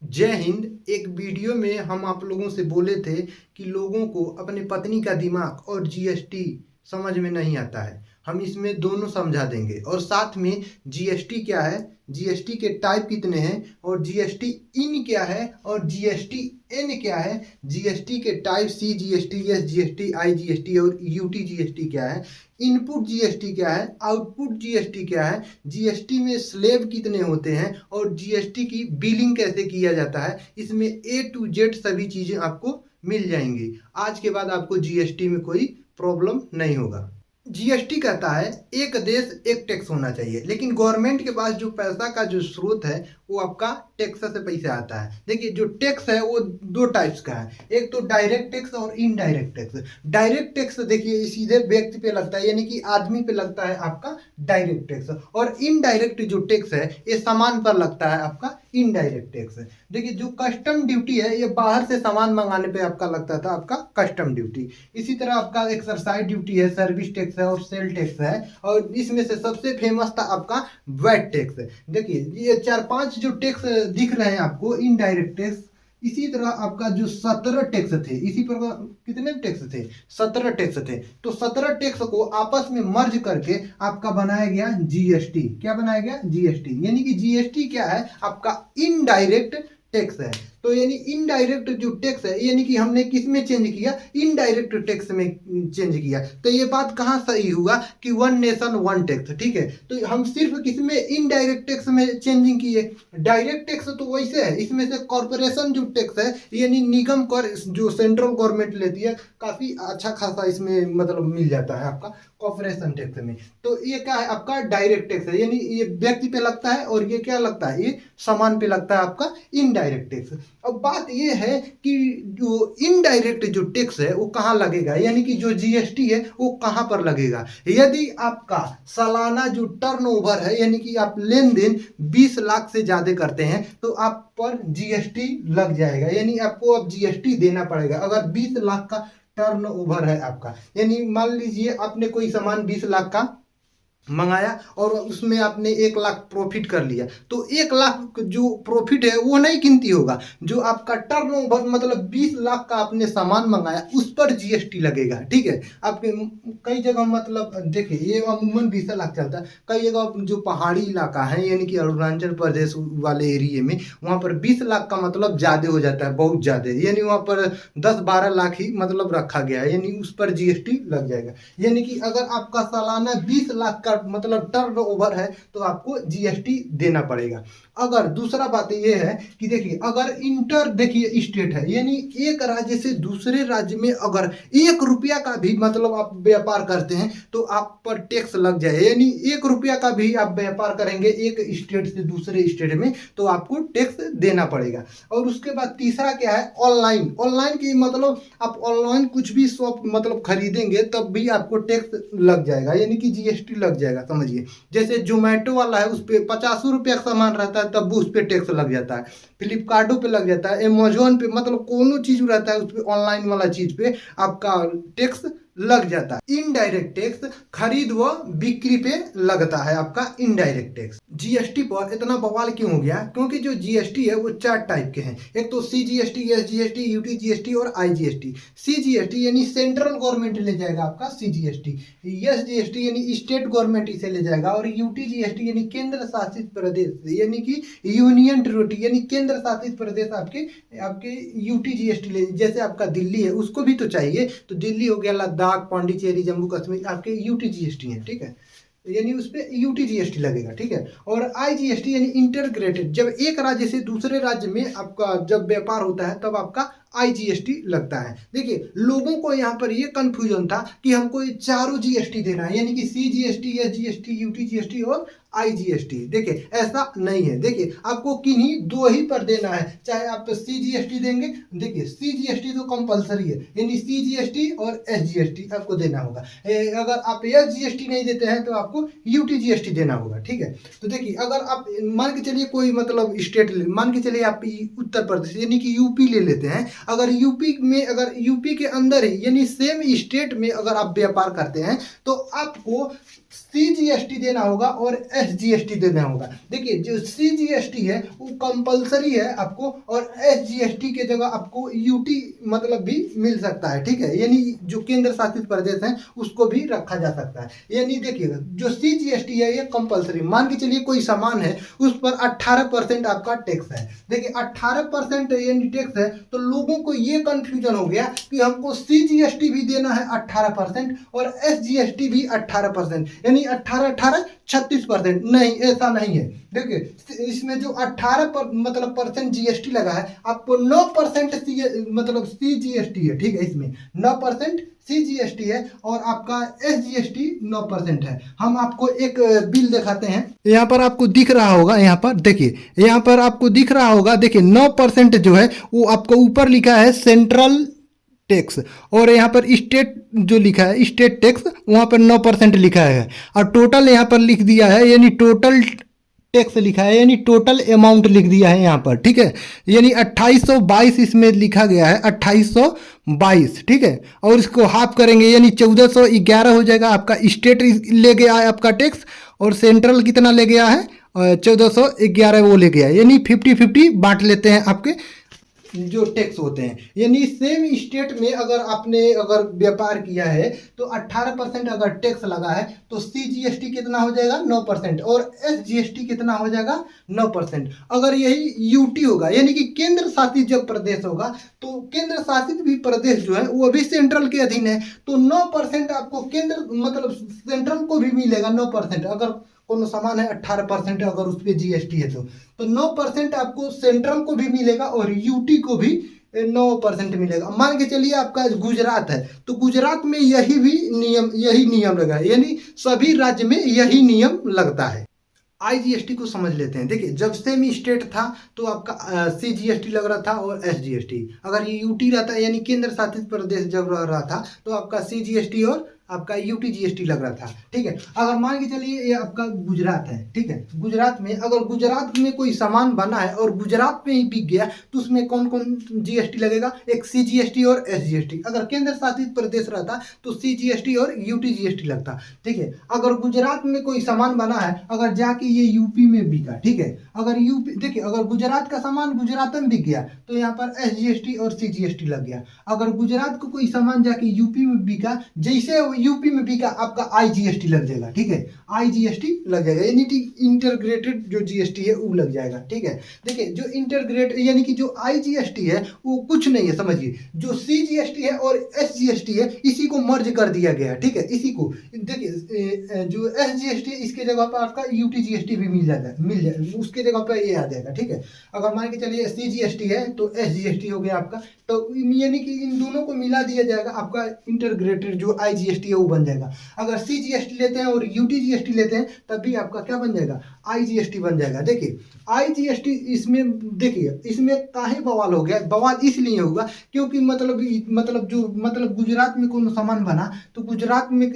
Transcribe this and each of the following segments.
जय हिंद। एक वीडियो में हम आप लोगों से बोले थे कि लोगों को अपने पत्नी का दिमाग और जीएसटी समझ में नहीं आता है। हम इसमें दोनों समझा देंगे और साथ में जीएसटी क्या है, जीएसटी के टाइप कितने हैं और जीएसटी इन क्या है और जीएसटी एन क्या है, जीएसटी के type C GST, S GST, I GST और यूटी जीएसटी क्या है, इनपुट जीएसटी क्या है, आउटपुट जीएसटी क्या है, जीएसटी में स्लेब कितने होते हैं और जीएसटी की बिलिंग कैसे किया जाता है। इसमें ए टू जेड सभी चीज़ें आपको मिल जाएंगी। आज के बाद आपको जीएसटी में कोई प्रॉब्लम नहीं होगा। जीएसटी कहता है एक देश एक टैक्स होना चाहिए, लेकिन गवर्नमेंट के पास जो पैसा का जो स्रोत है वो आपका टैक्स से पैसा आता है। देखिए, जो टैक्स है वो दो टाइप्स का है, एक तो डायरेक्ट टैक्स और इनडायरेक्ट टैक्स। डायरेक्ट टैक्स देखिए सीधे व्यक्ति पे लगता है, यानी कि आदमी पे लगता है आपका डायरेक्ट टैक्स, और इनडायरेक्ट जो टैक्स है ये सामान पर लगता है आपका इनडायरेक्ट टैक्स। देखिए, जो कस्टम ड्यूटी है ये बाहर से सामान मंगाने पे आपका लगता था आपका कस्टम ड्यूटी। इसी तरह आपका एक्सरसाइज ड्यूटी है, सर्विस टैक्स है और सेल टैक्स है, और इसमें से सबसे फेमस था आपका वैट टैक्स। देखिए, ये चार पांच जो टैक्स दिख रहे हैं आपको इनडायरेक्ट टैक्स। इसी तरह आपका जो 17 टैक्स थे, इसी प्रकार कितने टैक्स थे, 17 टैक्स थे। तो 17 टैक्स को आपस में मर्ज करके आपका बनाया गया जीएसटी। क्या बनाया गया? जीएसटी। यानी कि जीएसटी क्या है? आपका इनडायरेक्ट टैक्स है। तो यानी इनडायरेक्ट जो टैक्स है, यानी कि हमने किस में चेंज किया? इनडायरेक्ट टैक्स में चेंज किया। तो ये बात कहाँ सही हुआ कि वन नेशन वन टैक्स, ठीक है। तो हम सिर्फ किस में? इनडायरेक्ट टैक्स में चेंजिंग किए। डायरेक्ट टैक्स तो वैसे है, इसमें से कॉर्पोरेशन जो टैक्स है यानी निगम कर जो सेंट्रल गवर्नमेंट लेती है, काफी अच्छा खासा इसमें मतलब मिल जाता है आपका कॉर्पोरेशन टैक्स में। तो ये क्या है? आपका डायरेक्ट टैक्स है, यानी ये व्यक्ति पे लगता है, और ये क्या लगता है? ये सामान पे लगता है आपका इनडायरेक्ट टैक्स। अब बात ये है कि जो इनडायरेक्ट जो टैक्स है वो कहाँ लगेगा, यानी कि जो जीएसटी है वो कहाँ पर लगेगा। यदि आपका सालाना जो टर्नओवर है, यानी कि आप लेन देन 20 लाख से ज्यादा करते हैं, तो आप पर जीएसटी लग जाएगा। यानी आपको अब जीएसटी देना पड़ेगा अगर 20 लाख का टर्न ओवर है आपका। यानी मान लीजिए आपने कोई सामान 20 लाख का मंगाया और उसमें आपने 1 लाख प्रॉफिट कर लिया, तो 1 लाख जो प्रॉफिट है वो नहीं गिनती होगा। जो आपका टर्नओवर मतलब 20 लाख का आपने सामान मंगाया उस पर जीएसटी लगेगा, ठीक है। आपके कई जगह मतलब देखिए ये अमूमन 20 लाख चलता है, कई जगह जो पहाड़ी इलाका है यानी कि अरुणाचल प्रदेश वाले एरिए में, वहाँ पर 20 लाख का मतलब ज़्यादा हो जाता है, बहुत ज़्यादा। यानी वहाँ पर 10-12 लाख ही मतलब रखा गया है, यानी उस पर जीएसटी लग जाएगा। यानी कि अगर आपका सालाना 20 लाख का मतलब टर्न ओवर है तो आपको जीएसटी देना पड़ेगा। अगर दूसरा बात यह है कि देखिए, अगर इंटर देखिए स्टेट है, यानी एक राज्य से दूसरे राज्य में अगर 1 रुपया का भी मतलब आप व्यापार करते हैं तो आप पर टैक्स लग जाए। यानी 1 रुपया का भी आप व्यापार करेंगे एक स्टेट से दूसरे स्टेट में तो आपको टैक्स देना पड़ेगा। और उसके बाद तीसरा क्या है? ऑनलाइन। ऑनलाइन की मतलब आप ऑनलाइन कुछ भी शॉप मतलब खरीदेंगे तब भी आपको टैक्स लग जाएगा, यानी कि जीएसटी लग जाएगा। समझिए, जैसे जोमेटो वाला है उस पर 50 रुपया का सामान रहता है तब उस पर टैक्स लग जाता है, फ्लिपकार्टो पे लग जाता है, अमेजोन पे, मतलब कोनो चीज रहता है उस पर, ऑनलाइन वाला चीज पे आपका टैक्स लग जाता है। इनडायरेक्ट टैक्स खरीद व बिक्री पे लगता है आपका इनडायरेक्ट टैक्स। जीएसटी पर इतना बवाल क्यों हो गया? क्योंकि जो जीएसटी है वो 4 टाइप के हैं। एक तो सीजीएसटी, एसजीएसटी, यूटीजीएसटी और आईजीएसटी। सीजीएसटी यानी सेंट्रल गवर्नमेंट ले जाएगा आपका सीजीएसटी, एसजीएसटी यानी स्टेट गवर्नमेंट इसे ले जाएगा, और यूटीजीएसटी यानी केंद्र शासित प्रदेश यानी कि यूनियन टेरिटरी यानी केंद्र शासित प्रदेश आपके आपके यूटीजीएसटी ले। जैसे आपका दिल्ली है उसको भी तो चाहिए, तो दिल्ली हो गया, लद्दाख, पांडिचेरी, जम्मू कश्मीर आपके यूटीजीएसटी है, ठीक है। यानी उस पर यूटीजीएसटी लगेगा, ठीक है। और आईजीएसटी यानी इंटरग्रेटेड, जब एक राज्य से दूसरे राज्य में आपका जब व्यापार होता है तब आपका आईजीएसटी लगता है। देखिए, लोगों को यहाँ पर ये कंफ्यूजन था कि हमको ये चारों जीएसटी देना है, यानी कि सीजीएसटी, एसजीएसटी, यूटीजीएसटी और आईजीएसटी। देखिए, ऐसा नहीं है। देखिए, आपको किन्हीं दो ही पर देना है, चाहे आप सीजीएसटी देंगे। देखिए, सीजीएसटी तो कंपलसरी है, यानी सीजीएसटी और एसजीएसटी आपको देना होगा। अगर आप एसजीएसटी नहीं देते हैं तो आपको यूटीजीएसटी देना होगा, ठीक है। तो देखिए, अगर आप मान के चलिए कोई मतलब स्टेट मान के चलिए आप उत्तर प्रदेश यानी कि यूपी ले लेते हैं, अगर यूपी के अंदर ही यानी सेम स्टेट में अगर आप व्यापार करते हैं तो आपको CGST देना होगा और SGST देना होगा। देखिए जो CGST है वो कंपलसरी है आपको, और SGST के जगह आपको UT मतलब भी मिल सकता है, ठीक है, यानी जो केंद्र शासित प्रदेश हैं उसको भी रखा जा सकता है। यानी देखिएगा जो CGST है ये कंपलसरी, मान के चलिए कोई सामान है उस पर 18% आपका टैक्स है। देखिए 18% यानी टैक्स है, तो लोगों को ये कंफ्यूजन हो गया कि हमको CGST भी देना है 18% और SGST भी 18%, यानी 18 36%। नहीं, ऐसा नहीं है। देखिए इसमें जो 18 मतलब परसेंट GST लगा है, आपको 9% मतलब CGST है, ठीक है, इसमें 9% CGST है और आपका SGST 9% है। हम आपको एक बिल दिखाते हैं, यहाँ पर आपको दिख रहा होगा, यहाँ पर देखिए, यहाँ पर आपको दिख रहा होगा, देखिए 9% जो है वो आपको ऊपर लिखा है सेंट्रल टैक्स, और यहाँ पर स्टेट जो लिखा है स्टेट टैक्स वहाँ पर 9% लिखा है, और टोटल यहाँ पर लिख दिया है, यानी टोटल टैक्स लिखा है, यानी टोटल अमाउंट लिख दिया है यहाँ पर, ठीक है, यानी 2822 इसमें लिखा गया है, 2822, ठीक है, और इसको हाफ करेंगे यानी 1411 हो जाएगा। आपका स्टेट ले गया है आपका टैक्स, और सेंट्रल कितना ले गया है 1411 वो ले गया है, यानी 50-50 बांट लेते हैं आपके जो टैक्स होते हैं। यानी सेम स्टेट में अगर आपने अगर व्यापार किया है तो 18% अगर टैक्स लगा है तो CGST कितना हो जाएगा 9%, और SGST कितना हो जाएगा 9%। अगर यही UT होगा यानी कि केंद्र शासित जब प्रदेश होगा, तो केंद्र शासित भी प्रदेश जो है वो अभी सेंट्रल के अधीन है, तो 9% आपको केंद्र मतलब सेंट्रल को भी मिलेगा 9%। अगर कोनो सामान है 18% अगर उस पर GST है तो 9% आपको सेंट्रल को भी मिलेगा और UT को भी 9% मिलेगा। मान के चलिए आपका गुजरात है तो गुजरात में यही नियम लगा है, यानी सभी राज्य में यही नियम लगता है। IGST को समझ लेते हैं। देखिए जब सेम स्टेट था तो आपका CGST लग रहा था और SGST, अगर ये UT रहता है यानी केंद्र शासित प्रदेश जब रह रहा था तो आपका CGST और आपका UT GST लग रहा था, ठीक है। अगर मान के चलिए ये आपका गुजरात है, ठीक है, गुजरात में अगर गुजरात में कोई सामान बना है और गुजरात में ही बिक गया तो उसमें कौन कौन GST लगेगा, एक CGST और SGST। अगर केंद्र शासित प्रदेश रहता तो CGST और UT GST लगता, ठीक है। अगर गुजरात में कोई सामान बना है, अगर जाके ये UP में बिका, ठीक है, अगर UP देखिए अगर गुजरात का सामान गुजरात में बिक गया तो यहाँ पर SGST और CGST लग गया। अगर गुजरात को कोई सामान जाके UP में बिका, जैसे UP में बिका आपका IGST लग जाएगा, ठीक है, IGST लग जाएगा, यानी कि इंटीग्रेटेड जो GST है वो लग जाएगा, ठीक है। देखिए जो इंटीग्रेट यानी कि जो IGST है वो कुछ नहीं है, समझिए, जो CGST है और SGST है इसी को मर्ज कर दिया गया, ठीक है, इसी को देखिए जो SGST है इसके जगह पर आपका UT GST भी मिल जाए उसके जगह पर ये आ जाएगा, ठीक है। अगर मान के चलिए CGST है तो SGST हो गया आपका, तो यानी कि इन दोनों को मिला दिया जाएगा, आपका इंटीग्रेटेड जो IGST है वो बन जाएगा। अगर CGST लेते हैं और UT GST लेते हैं तब भी आपका क्या बन जाएगा, IGST बन जाएगा। देखिए IGST इसमें देखिए इसमें काहे बवाल हो गया, बवाल इसलिए होगा क्योंकि मतलब गुजरात में कोई सामान बना तो गुजरात में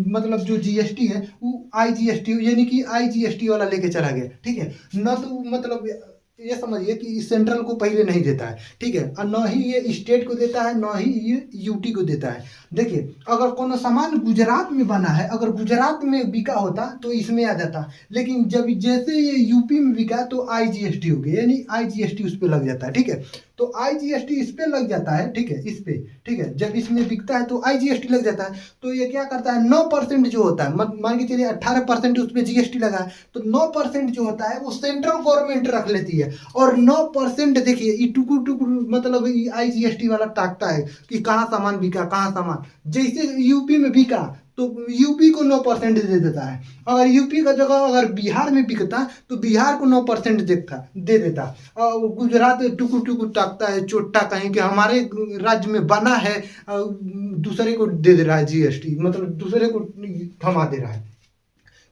मतलब जो GST है वो IGST यानी कि IGST वाला लेके चला गया, ठीक है, न तो मतलब ये समझिए कि सेंट्रल को पहले नहीं देता है, ठीक है, और न ही ये स्टेट को देता है, न ही ये UT को देता है। देखिए अगर कोनो सामान गुजरात में बना है, अगर गुजरात में बिका होता तो इसमें आ जाता, लेकिन जब जैसे ये UP में बिका तो IGST हो गया, यानी IGST उस पर लग जाता है, ठीक है। तो IGST इस पे लग जाता है, ठीक है, इस पे, ठीक है, जब इसमें बिकता है तो IGST लग जाता है। तो ये क्या करता है 9% जो होता है, मान के चलिए 18% उस पर GST लगा है तो 9% जो होता है वो सेंट्रल गवर्नमेंट रख लेती है, और 9% देखिए ये टुकुर मतलब IGST वाला ताकता है कि कहाँ सामान बिका, कहाँ सामान, जैसे UP में बिका तो UP को 9% दे देता है। अगर UP का जगह अगर बिहार में बिकता तो बिहार को 9% दे देता। गुजरात टुकुर ताकता है चोट्टा कहीं कि हमारे राज्य में बना है, दूसरे को दे दे रहा है GST, मतलब दूसरे को थमा दे रहा है।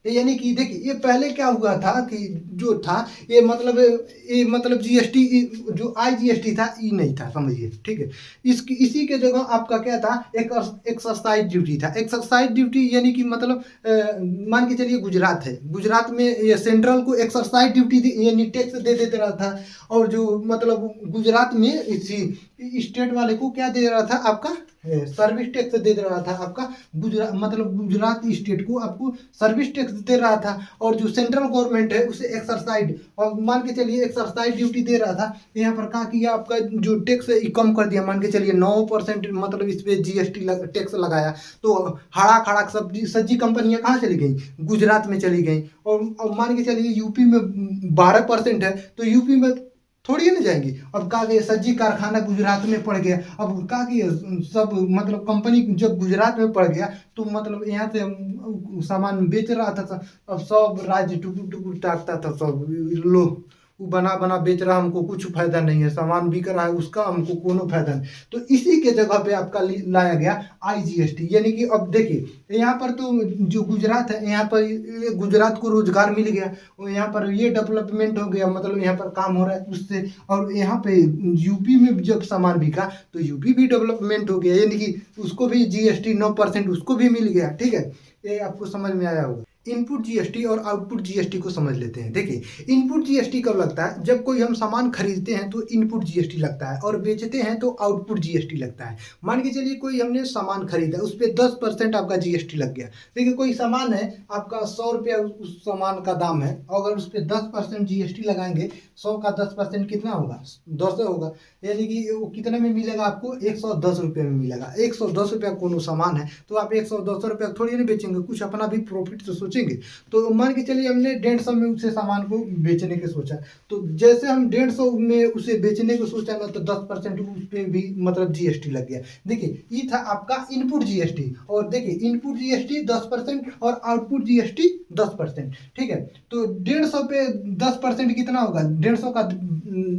यानी कि देखिए ये पहले क्या हुआ था कि जो था ये मतलब GST जो IGST था ये नहीं था, समझिए, ठीक है। इसी के जगह आपका क्या था, एक एक्सरसाइज ड्यूटी था। एक्सरसाइज ड्यूटी यानी कि मतलब मान के चलिए गुजरात है, गुजरात में ये सेंट्रल को एक्सरसाइज ड्यूटी यानी टैक्स दे देते रहा था, और जो मतलब गुजरात में इसी स्टेट वाले को क्या दे रहा था, आपका सर्विस टैक्स दे रहा था, आपका गुजरात मतलब गुजरात स्टेट को आपको सर्विस टैक्स दे रहा था, और जो सेंट्रल गवर्नमेंट है उसे एक्सरसाइज, और मान के चलिए एक्सरसाइज ड्यूटी दे रहा था। यहाँ पर क्या किया, आपका जो टैक्स है कम कर दिया, मान के चलिए 9% मतलब इस पे जीएसटी टैक्स लगाया। तो हड़ा खड़ा सब्जी सज्जी कंपनियां कहाँ चली गई, गुजरात में चली गई। और मान के चलिए यूपी में 12% है, तो यूपी में थोड़ी ना जाएंगी। अब कहा गया सज्जी कारखाना गुजरात में पड़ गया, अब कहा गया सब मतलब कंपनी जब गुजरात में पड़ गया तो मतलब यहाँ से सामान बेच रहा था, अब सब राज्य टुकुर टुकुर टाकता था, सब लो वो बना बना बेच रहा, हमको कुछ फायदा नहीं है, सामान बिक रहा है उसका हमको कोनो फायदा नहीं। तो इसी के जगह पे आपका लाया गया आईजीएसटी, यानी कि अब देखिए यहाँ पर तो जो गुजरात है, यहाँ पर गुजरात को रोजगार मिल गया, और यहाँ पर ये डेवलपमेंट हो गया, मतलब यहाँ पर काम हो रहा है उससे। और यहाँ पे यूपी में जब सामान बिका तो यूपी भी डेवलपमेंट हो गया, यानी कि उसको भी जीएसटी 9% उसको भी मिल गया। ठीक है, ये आपको समझ में आया होगा। इनपुट जीएसटी और आउटपुट जीएसटी को समझ लेते हैं। देखिए इनपुट जीएसटी कब लगता है, जब कोई हम सामान खरीदते हैं तो इनपुट जीएसटी लगता है, और बेचते हैं तो आउटपुट जीएसटी लगता है। मान के चलिए कोई हमने सामान खरीदा, उस पर 10% आपका जीएसटी लग गया। देखिए कोई सामान है आपका 100 रुपया उस सामान का दाम है, अगर उस पर 10% जीएसटी लगाएंगे, 100 का 10% कितना होगा, 10 होगा, यानी कि वो कितने में मिलेगा आपको, 110 रुपये में मिलेगा। 110 रुपया कोनो सामान है तो आप 110 रुपया थोड़ी नहीं बेचेंगे, कुछ अपना भी प्रॉफिट तो सोचेंगे। तो मान के चलिए हमने 150 में उसे सामान को बेचने के सोचा, तो जैसे हम 150 में उसे बेचने को सोचा ना, तो 10% उस पर भी मतलब जीएसटी लग गया। देखिए ये था आपका इनपुट जीएसटी, और देखिए इनपुट जीएसटी 10% और आउटपुट जीएसटी 10%। ठीक है, तो 150 पे 10% कितना होगा, 150 का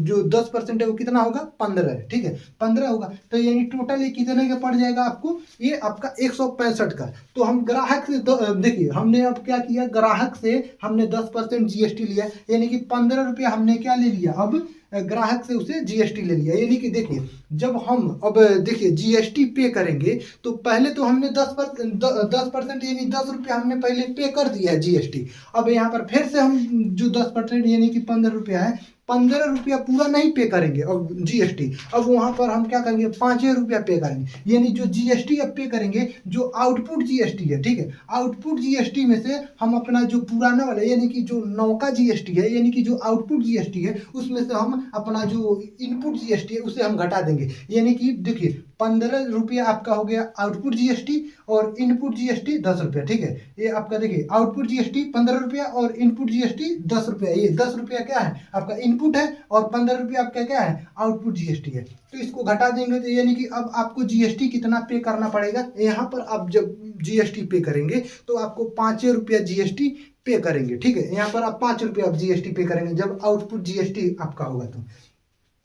जो 10% है वो कितना होगा, 15 है। ठीक है, 15 होगा, तो यानी टोटल ये कितने का पड़ जाएगा आपको, ये आपका 165 का। तो हम ग्राहक से देखिए हमने अब क्या किया, ग्राहक से हमने 10% जीएसटी लिया, यानी कि 15 रुपया हमने क्या ले लिया, अब ग्राहक से उसे जीएसटी ले लिया। यानी कि देखिए जब हम अब देखिए जीएसटी पे करेंगे, तो पहले तो हमने 10% यानी 10 रुपया हमने पहले पे कर दिया है जीएसटी। अब यहाँ पर फिर से हम जो 10% यानी कि 15 रुपया है, 15 रुपया पूरा नहीं पे करेंगे अब जीएसटी। अब वहाँ पर हम क्या करेंगे, 5 रुपया पे करेंगे, यानी जो जीएसटी अब पे करेंगे जो आउटपुट जीएसटी है। ठीक है, आउटपुट जीएसटी में से हम अपना जो पुराना वाला यानी कि जो नौका जीएसटी है, यानी कि जो आउटपुट जीएसटी है, उसमें से हम अपना जो इनपुट जीएसटी है उसे हम घटा देंगे। यानी कि देखिए 15 रुपया आपका हो गया आउटपुट जीएसटी, और इनपुट जीएसटी 10 रुपया। ठीक है, ये आपका देखिए आउटपुट जीएसटी 15 रुपया और इनपुट जीएसटी 10 रुपया। ये 10 रुपया क्या है आपका इनपुट है, और 15 रुपया आपका क्या है आउटपुट जीएसटी है। तो इसको घटा देंगे, तो यानी कि अब आपको जीएसटी कितना पे करना पड़ेगा, यहाँ पर आप जब जीएसटी पे करेंगे तो आपको 5 रुपया जीएसटी पे करेंगे। ठीक है, यहाँ पर आप 5 रुपया आप जीएसटी पे करेंगे जब आउटपुट जीएसटी आपका होगा।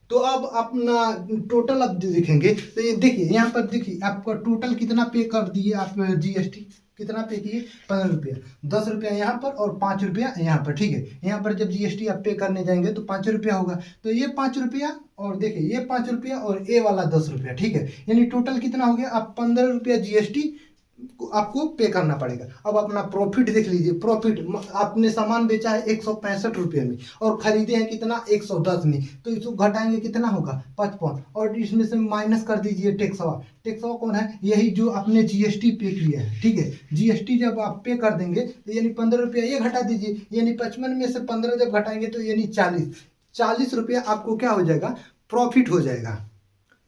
तो अब अपना टोटल अब देखेंगे, तो ये देखिए यहाँ पर देखिए आपका टोटल कितना पे कर दिए आप जीएसटी, कितना पे किए, 15 रुपया, 10 रुपया यहाँ पर और 5 रुपया यहाँ पर। ठीक है, यहाँ पर जब जीएसटी आप पे करने जाएंगे तो 5 रुपया होगा, तो ये 5 रुपया और देखिए ये 5 रुपया और ये वाला 10 रुपया। ठीक है, यानी टोटल कितना हो गया, आप 15 रुपया जीएसटी आपको पे करना पड़ेगा। अब अपना प्रॉफिट देख लीजिए, प्रॉफिट आपने सामान बेचा है 165 रुपये में और खरीदे हैं कितना 110 में, तो इसको घटाएंगे कितना होगा 55, और इसमें से माइनस कर दीजिए टैक्सवा। टैक्सवा कौन है, यही जो आपने जीएसटी पे किया है। ठीक है, जीएसटी जब आप पे कर देंगे तो यानी 15 रुपया ये घटा दीजिए, यानी 55 में से 15 जब घटाएंगे तो यानी 40 रुपया आपको क्या हो जाएगा, प्रॉफिट हो जाएगा।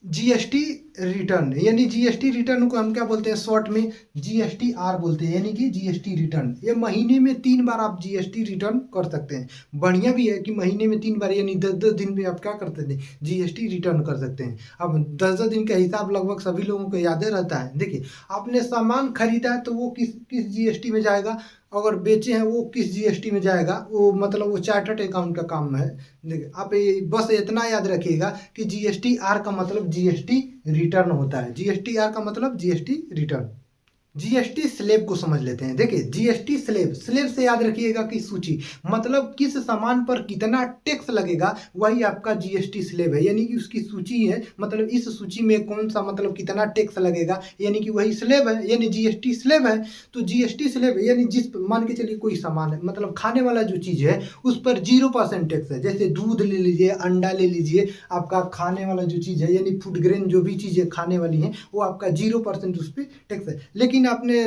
जीएसटी रिटर्न, यानी जीएसटी रिटर्न को हम क्या बोलते हैं, शॉर्ट में जीएसटी आर बोलते हैं, यानी कि जीएसटी रिटर्न। ये महीने में 3 बार आप जीएसटी रिटर्न कर सकते हैं। बढ़िया भी है कि महीने में 3 बार, यानी 10-10 दिन में आप क्या करते थे, जीएसटी रिटर्न कर सकते हैं। अब 10-10 दिन का हिसाब लगभग सभी लोगों को याद रहता है। देखिए आपने सामान खरीदा है तो वो किस जीएसटी में जाएगा, अगर बेचे हैं वो किस जीएसटी में जाएगा, वो मतलब वो चार्टर्ड अकाउंट का काम है। देखिए आप बस इतना याद रखिएगा कि जीएसटी आर का मतलब जीएसटी रिटर्न होता है। जीएसटी आर का मतलब जीएसटी रिटर्न। जीएसटी स्लेब को समझ लेते हैं। देखिए जीएसटी स्लेब, स्लेब से याद रखिएगा कि सूची, मतलब किस सामान पर कितना टैक्स लगेगा वही आपका जीएसटी स्लेब है, यानी कि उसकी सूची है, मतलब इस सूची में कौन सा मतलब कितना टैक्स लगेगा, यानी कि वही स्लेब है, यानी जीएसटी स्लेब है। तो जीएसटी स्लेब है यानी जिस, मान के चलिए कोई सामान है, मतलब खाने वाला जो चीज़ है उस पर 0% टैक्स है। जैसे दूध ले लीजिए, अंडा ले लीजिए, आपका खाने वाला जो चीज़ है यानी फूड ग्रेन जो भी चीज़ें खाने वाली हैं वो आपका 0% उस पर टैक्स है। लेकिन आपने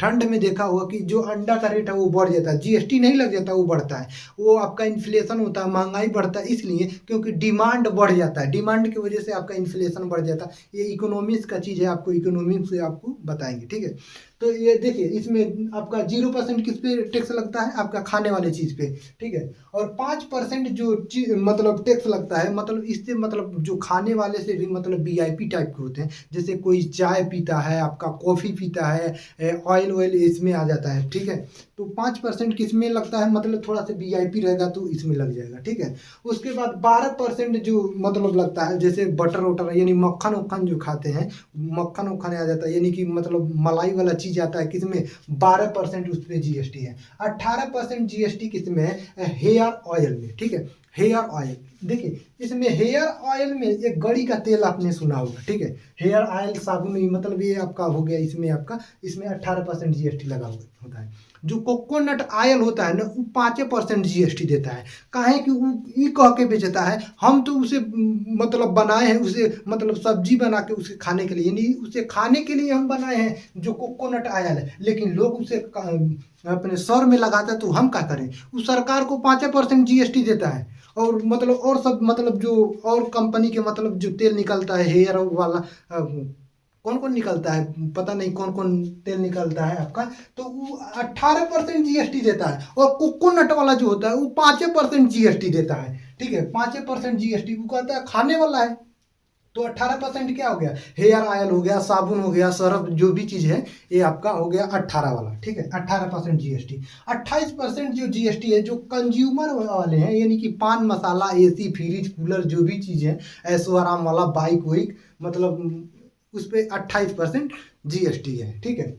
ठंड में देखा होगा कि जो अंडा का रेट है वो बढ़ जाता है, जीएसटी नहीं लग जाता, वो बढ़ता है, वो आपका इन्फ्लेशन होता है, महंगाई बढ़ता है, इसलिए क्योंकि डिमांड बढ़ जाता है, डिमांड की वजह से आपका इन्फ्लेशन बढ़ जाता है। ये इकोनॉमिक्स का चीज़ है, आपको इकोनॉमिक्स से आपको बताएंगे, ठीक है। तो ये देखिए इसमें आपका 0% किस पे टैक्स लगता है, आपका खाने वाले चीज़ पे, ठीक है। और 5% जो चीज मतलब टैक्स लगता है, मतलब इससे मतलब जो खाने वाले से भी मतलब वीआईपी टाइप के होते हैं, जैसे कोई चाय पीता है, आपका कॉफ़ी पीता है, ऑयल ऑयल इसमें आ जाता है, ठीक है। तो 5% किस में लगता है, मतलब थोड़ा सा वीआईपी रहेगा तो इसमें लग जाएगा, ठीक है। उसके बाद 12% जो मतलब लगता है, जैसे बटर वटर यानी मक्खन वक्खन जो खाते हैं, मक्खन वक्खन आ जाता है, यानी कि मतलब मलाई वाला चीज़ आता है, किसमें 12% उस पर जीएसटी है। 18% जीएसटी किसमें है, हेयर ऑयल में, ठीक है। हेयर ऑयल, देखिए इसमें हेयर ऑयल में एक गड़ी का तेल आपने सुना होगा, ठीक है। हेयर ऑयल साबुन, मतलब ये आपका हो गया, इसमें आपका इसमें 18% जीएसटी लगा हुआ होता है। जो कोकोनट ऑयल होता है ना वो 5% जीएसटी देता है। काहे कि वो ये कह के बेचता है हम तो उसे मतलब बनाए हैं, उसे मतलब सब्जी बना के उसे खाने के लिए, यानी उसे खाने के लिए हम बनाए हैं जो कोकोनट ऑयल है, लेकिन लोग उसे अपने सर में लगाता है, तो हम क्या करें, उस सरकार को 5% जीएसटी देता है। और मतलब और सब मतलब जो और कंपनी के मतलब जो तेल निकलता है हेयर वाला, कौन कौन निकलता है पता नहीं, कौन कौन तेल निकलता है आपका, तो वो 18% जीएसटी देता है। और कोकोनट वाला जो होता है वो 5% जीएसटी देता है, ठीक है। 5% जीएसटी वो कहता है खाने वाला है। तो 18% क्या हो गया, हेयर ऑयल हो गया, साबुन हो गया, सर्फ जो भी चीज़ है ये आपका हो गया 18 वाला, ठीक है। 18% जीएसटी। 28% जो जीएसटी है जो कंज्यूमर वाले हैं, यानी कि पान मसाला, एसी, फ्रिज, कूलर जो भी चीज़ है, ऐशो आराम वाला, बाइक वाइक, मतलब उस पर 28% जीएसटी है, ठीक है।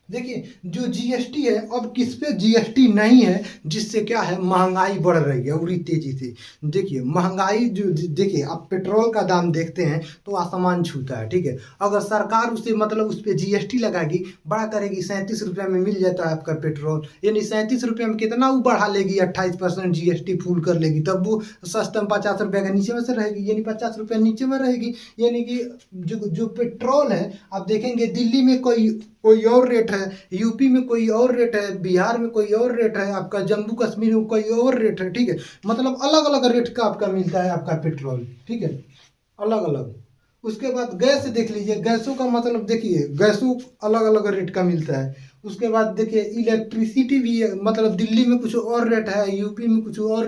देखिए जो जीएसटी है, अब किस पे जीएसटी नहीं है, जिससे क्या है महंगाई बढ़ रही है पूरी तेजी से। देखिए महंगाई जो, देखिए आप पेट्रोल का दाम देखते हैं तो आसमान छूता है, ठीक है। अगर सरकार उसे मतलब उस पर जीएसटी लगाएगी, बड़ा करेगी, 37 रुपये में मिल जाता है आपका पेट्रोल, यानी 37 रुपये में कितना वो बढ़ा लेगी, 28% जीएसटी फुल कर लेगी, तब वो सस्ता में 50 रुपये का नीचे में से रहेगी, यानी 50 रुपये नीचे में रहेगी। यानी कि जो पेट्रोल है, आप देखेंगे दिल्ली में कोई कोई और रेट है, यूपी में कोई और रेट है, बिहार में कोई और रेट है, आपका जम्मू कश्मीर में कोई और रेट है, ठीक है। मतलब अलग अलग रेट का आपका मिलता है आपका पेट्रोल, ठीक है, अलग अलग। उसके बाद गैस देख लीजिए, गैसों का मतलब देखिए गैसों अलग अलग रेट का मिलता है। उसके बाद देखिए इलेक्ट्रिसिटी भी मतलब दिल्ली में कुछ और रेट है, यूपी में कुछ और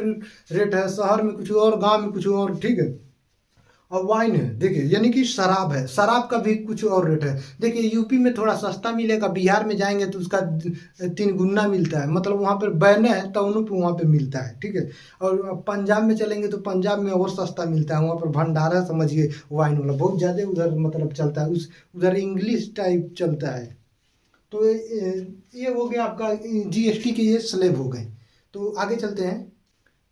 रेट है, शहर में कुछ और, गाँव में कुछ और, ठीक है। और वाइन है, देखिए यानी कि शराब है, शराब का भी कुछ और रेट है। देखिए यूपी में थोड़ा सस्ता मिलेगा, बिहार में जाएंगे तो उसका 3 गुना मिलता है, मतलब वहाँ पर बैने है तौनों पे वहाँ पे मिलता है, ठीक है। और पंजाब में चलेंगे तो पंजाब में और सस्ता मिलता है, वहाँ पर भंडारा समझिए वाइन वाला बहुत ज़्यादा उधर मतलब चलता है, उस उधर इंग्लिश टाइप चलता है। तो ये हो गया आपका जीएसटी के, ये स्लेब हो गए। तो आगे चलते हैं,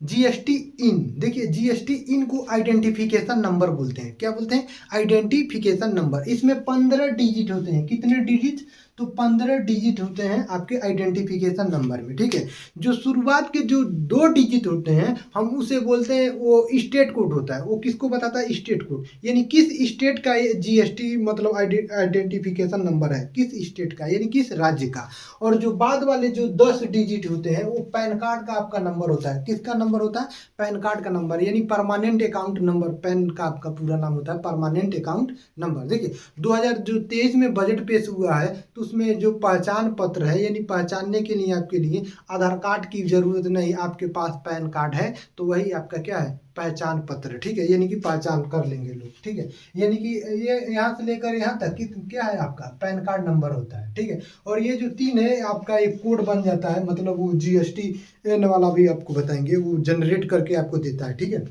जीएसटी इन। देखिए जीएसटी इन को आइडेंटिफिकेशन नंबर बोलते हैं, क्या बोलते हैं, आइडेंटिफिकेशन नंबर। इसमें 15 डिजिट होते हैं, कितने डिजिट, तो 15 डिजिट होते हैं आपके आइडेंटिफिकेशन नंबर में, ठीक है। जो शुरुआत के जो 2 डिजिट होते हैं हम उसे बोलते हैं, वो स्टेट कोड होता है, वो किसको बताता है, स्टेट कोड, यानी किस स्टेट का ये जीएसटी मतलब आइडेंटिफिकेशन नंबर है, किस स्टेट का यानी किस राज्य का। और जो बाद वाले जो 10 डिजिट होते हैं वो पैन कार्ड का आपका नंबर होता है, किसका नंबर होता है, पैन कार्ड का नंबर, यानी परमानेंट अकाउंट नंबर, पैन का आपका पूरा नाम होता है परमानेंट अकाउंट नंबर। देखिए 2023 में बजट पेश हुआ है, तो उसमें जो पहचान पत्र है, यानी पहचानने के लिए आपके लिए आधार कार्ड की जरूरत नहीं, आपके पास पैन कार्ड है तो वही आपका क्या है, पहचान पत्र, ठीक है, यानी कि पहचान कर लेंगे लोग, ठीक है। यानी कि ये यहाँ से लेकर यहाँ तक कि क्या है आपका पैन कार्ड नंबर होता है, ठीक है। और ये जो 3 है आपका एक कोड बन जाता है, मतलब वो जीएसटी एन वाला भी आपको बताएंगे, वो जनरेट करके आपको देता है, ठीक है।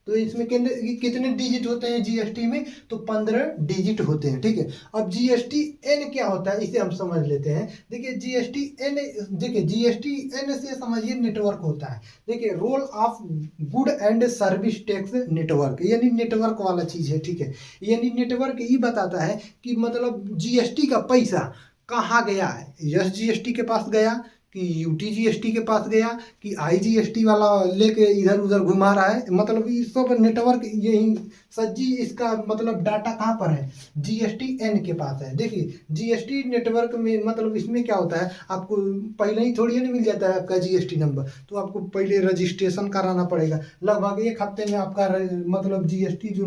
तो इसमें कितने डिजिट होते हैं जीएसटी में? तो 15 डिजिट होते हैं, ठीक है। अब जीएसटी एन क्या होता है इसे हम समझ लेते हैं। देखिए जीएसटी एन, देखिए जीएसटी एन से समझिए नेटवर्क होता है। देखिए role of good and service tax network, यानी नेटवर्क वाला चीज है, ठीक है। यानी नेटवर्क ये बताता है कि मतलब जीएसटी का पैसा कहाँ गया है, यस जीएसटी के पास गया कि यूटी जीएसटी के पास गया कि आईजीएसटी वाला लेके इधर उधर घुमा रहा है, मतलब ये सब नेटवर्क यही सज्जी इसका मतलब डाटा कहाँ पर है? जीएसटी एन के पास है। देखिए जीएसटी नेटवर्क में मतलब इसमें क्या होता है, आपको पहले ही थोड़ी नहीं मिल जाता है आपका जीएसटी नंबर, तो आपको पहले रजिस्ट्रेशन कराना पड़ेगा। लगभग एक हफ्ते में आपका मतलब जीएसटी जो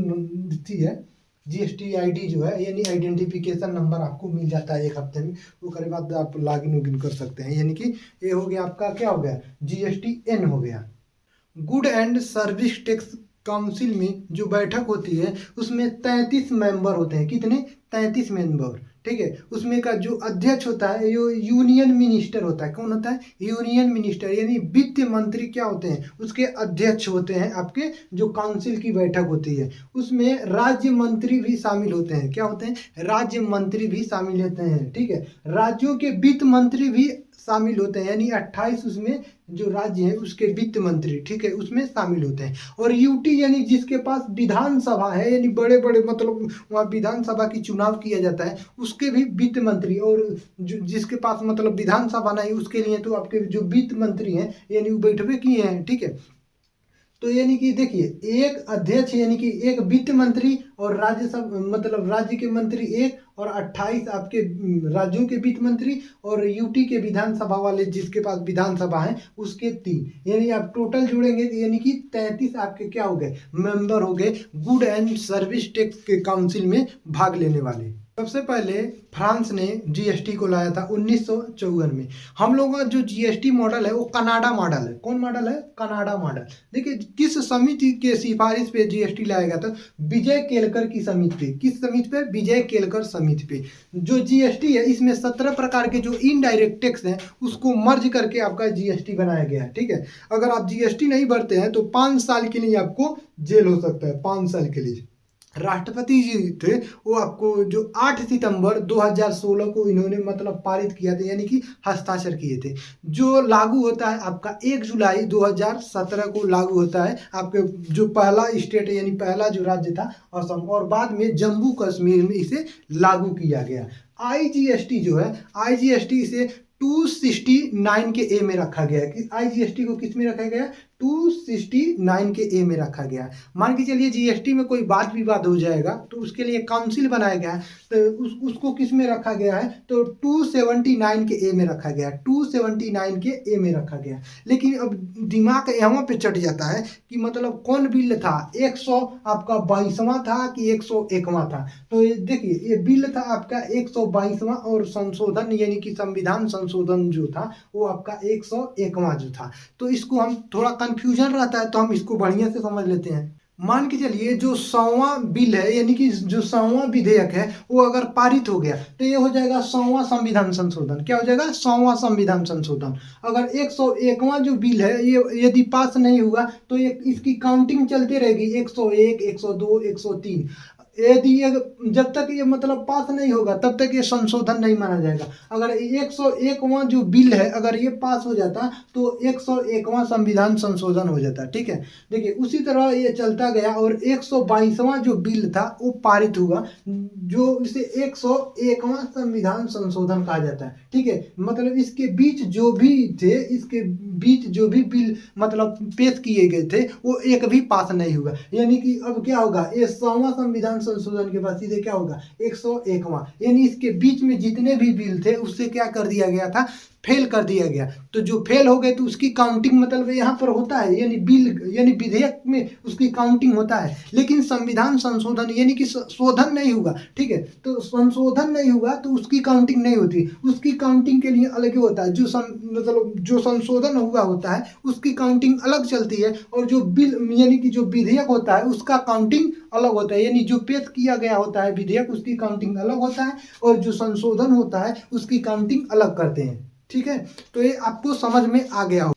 थी है, जीएसटी आईडी जो है यानी आइडेंटिफिकेशन नंबर आपको मिल जाता है एक हफ्ते में। वो करे बाद आप लॉगिन उगिन कर सकते हैं। यानी कि ये हो गया आपका, क्या हो गया? जीएसटी एन हो गया। Good and service tax council में जो बैठक होती है उसमें 33 मेंबर होते हैं। कितने? 33 मेंबर, ठीक है। उसमें का जो अध्यक्ष होता है यो यूनियन मिनिस्टर होता है। कौन होता है? यूनियन मिनिस्टर, यानी वित्त मंत्री क्या होते हैं? उसके अध्यक्ष होते हैं आपके जो काउंसिल की बैठक होती है। उसमें राज्य मंत्री भी शामिल होते हैं। क्या होते हैं? राज्य मंत्री भी शामिल होते हैं, ठीक है। राज्यों के वित्त मंत्री भी शामिल होते हैं, यानी 28 उसमें जो राज्य है उसके वित्त मंत्री, ठीक है, उसमें शामिल होते हैं। और यूटी यानी जिसके पास विधानसभा है, यानी बड़े बड़े मतलब वहाँ विधानसभा की चुनाव किया जाता है, उसके भी वित्त मंत्री। और जो जिसके पास मतलब विधानसभा नहीं उसके लिए तो आपके जो वित्त मंत्री हैं यानी वो बैठवे किए हैं, ठीक है। तो यानी कि देखिए एक अध्यक्ष यानी कि एक वित्त मंत्री और राज्यसभा मतलब राज्य के मंत्री एक और 28 आपके राज्यों के वित्त मंत्री और यूटी के विधानसभा वाले जिसके पास विधानसभा है उसके 3, यानी आप टोटल जोड़ेंगे यानी कि 33 आपके क्या हो गए? मेंबर हो गए गुड एंड सर्विस टैक्स के काउंसिल में भाग लेने वाले। सबसे पहले फ्रांस ने जीएसटी को लाया था 1954 में। हम लोगों का जो जीएसटी मॉडल है वो कनाडा मॉडल है। कौन मॉडल है? Canada model. देखिए किस समिति के सिफारिश पे जीएसटी लाया गया था? विजय केलकर की समिति पे। किस समिति पे? विजय केलकर समिति पे। जो जीएसटी है इसमें 17 प्रकार के जो इनडायरेक्ट टैक्स हैं उसको मर्ज करके आपका जीएसटी बनाया गया है, ठीक है। अगर आप जीएसटी नहीं भरते हैं तो 5 साल के लिए आपको जेल हो सकता है, 5 साल के लिए। राष्ट्रपति जी थे वो आपको जो 8 सितंबर 2016 को इन्होंने मतलब पारित किया था, यानी कि हस्ताक्षर किए थे। जो लागू होता है आपका 1 जुलाई 2017 को लागू होता है। आपके जो पहला स्टेट यानी पहला जो राज्य था असम, और बाद में जम्मू कश्मीर में इसे लागू किया गया। आईजीएसटी जो है, आईजीएसटी इसे 269 के ए में रखा गया है। कि आईजीएसटी को किस में रखा गया? 269 के ए में रखा गया। मान के चलिए जीएसटी में कोई वाद विवाद हो जाएगा तो उसके लिए काउंसिल बनाया गया है, तो उसको किस में रखा गया है? तो 279 के ए में रखा गया, 279 के ए में रखा गया। लेकिन अब दिमाग यहाँ पे चढ़ जाता है कि मतलब कौन बिल था? 100 आपका 22वां था कि 101वां था? तो देखिए ये बिल था आपका 122वां और संशोधन यानी कि संविधान संशोधन जो था वो आपका 101वां जो था। तो इसको हम थोड़ा कंफ्यूजन रहता है तो हम इसको बढ़िया से समझ लेते हैं। मान के चलिए जो 100वां बिल है यानी कि जो 100वां विधेयक है वो अगर पारित हो गया तो ये हो जाएगा 100वां संविधान संशोधन। क्या हो जाएगा? 100वां संविधान संशोधन। अगर 101वां जो बिल है ये यदि पास नहीं हुआ तो ये इसकी काउंटिंग चलती रहेगी 101, 102, 103। यदि ये जब तक ये मतलब पास नहीं होगा तब तक ये संशोधन नहीं माना जाएगा। अगर 101वां जो बिल है अगर ये पास हो जाता तो 101वां संविधान संशोधन हो जाता, ठीक है। देखिए उसी तरह ये चलता गया और 122वां जो बिल था वो पारित हुआ, जो इसे 101वां संविधान संशोधन कहा जाता है, ठीक है। मतलब इसके बीच जो भी थे, इसके बीच जो भी बिल मतलब पेश किए गए थे वो एक भी पास नहीं हुआ। यानी कि अब क्या होगा? ये 100वां संविधान संशोधन के बाद सीधे क्या होगा? 101वां। यानी इसके बीच में जितने भी बिल थे उससे क्या कर दिया गया था? फेल कर दिया गया। तो जो फेल हो गए तो उसकी काउंटिंग मतलब यहाँ पर होता है, यानी बिल यानी विधेयक में उसकी काउंटिंग होता है। लेकिन संविधान संशोधन यानी कि शोधन नहीं हुआ, ठीक है। तो संशोधन नहीं हुआ तो उसकी काउंटिंग नहीं होती। उसकी काउंटिंग के लिए अलग ही होता है। जो मतलब जो संशोधन हुआ होता है उसकी काउंटिंग अलग चलती है, और जो बिल यानी कि जो विधेयक होता है उसका काउंटिंग अलग होता है। यानी जो पेश किया गया होता है विधेयक उसकी काउंटिंग अलग होता है, और जो संशोधन होता है उसकी काउंटिंग अलग करते हैं, ठीक है। तो ये आपको समझ में आ गया हो।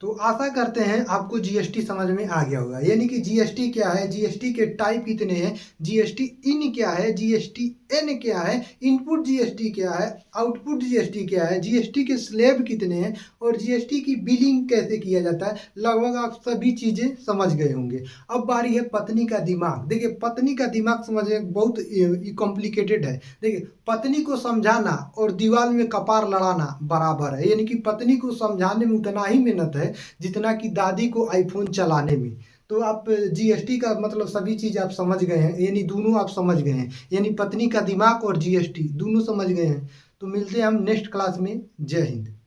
तो आशा करते हैं आपको जीएसटी समझ में आ गया होगा। यानी कि जीएसटी क्या है, जीएसटी के टाइप कितने हैं, जीएसटी इन क्या है, जीएसटी एन क्या है, इनपुट जीएसटी क्या है, आउटपुट जीएसटी क्या है, जीएसटी के स्लैब कितने हैं और जीएसटी की बिलिंग कैसे किया जाता है, लगभग आप सभी चीज़ें समझ गए होंगे। अब बारी है पत्नी का दिमाग। देखिए पत्नी का दिमाग समझने बहुत कॉम्प्लिकेटेड है। देखिए पत्नी को समझाना और दीवार में कपार लड़ाना बराबर है। यानी कि पत्नी को समझाने में उतना ही मेहनत है जितना कि दादी को आईफोन चलाने में। तो आप जीएसटी का मतलब सभी चीज़ आप समझ गए हैं, यानी दोनों आप समझ गए हैं, यानी पत्नी का दिमाग और जीएसटी दोनों समझ गए हैं। तो मिलते हैं हम नेक्स्ट क्लास में। जय हिंद।